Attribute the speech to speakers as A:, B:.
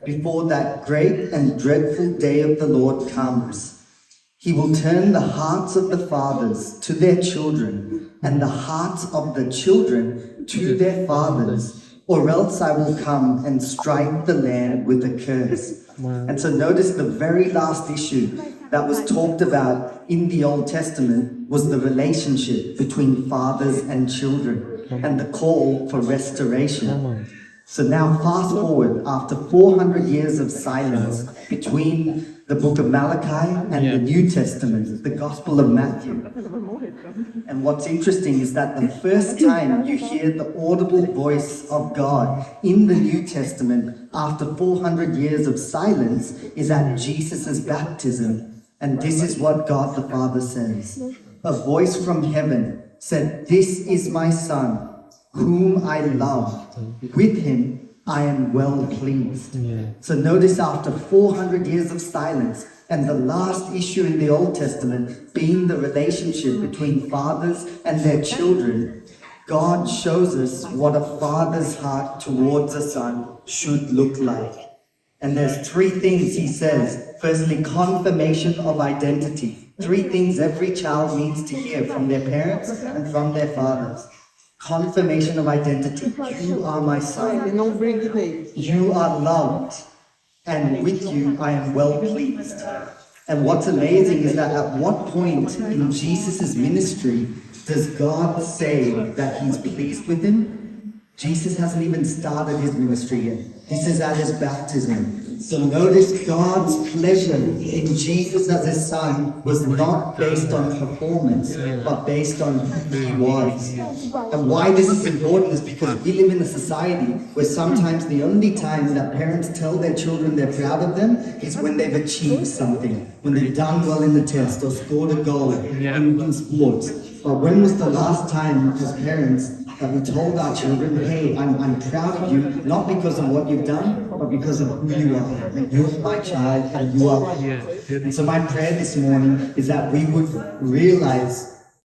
A: before that great and dreadful day of the Lord comes. He will turn the hearts of the fathers to their children, and the hearts of the children to their fathers, or else I will come and strike the land with a curse. And so notice the very last issue that was talked about in the Old Testament was the relationship between fathers and children and the call for restoration. So now fast forward after 400 years of silence between the book of Malachi and the New Testament, the Gospel of Matthew. And what's interesting is that the first time you hear the audible voice of God in the New Testament after 400 years of silence is at Jesus' baptism. And this is what God the Father says. A voice from heaven said, "This is my Son, whom I love. With him I am well pleased." So notice after 400 years of silence, and the last issue in the Old Testament being the relationship between fathers and their children, God shows us what a father's heart towards a son should look like. And there's three things he says. Firstly, confirmation of identity. Three things every child needs to hear from their parents and from their fathers. Confirmation of identity. You are my son. You are loved. And with you I am well pleased. And what's amazing is that at what point in Jesus' ministry does God say that he's pleased with him? Jesus hasn't even started his ministry yet. This is at his baptism. So notice God's pleasure in Jesus as his son was not based on performance, but based on who he was. And why this is important is because we live in a society where sometimes the only time that parents tell their children they're proud of them is when they've achieved something, when they've done well in the test or scored a goal in sports. But when was the last time as parents that we told our children, "Hey, I'm proud of you, not because of what you've done, but because of who you are. You're my child and you are." And so my prayer this morning is that we would realize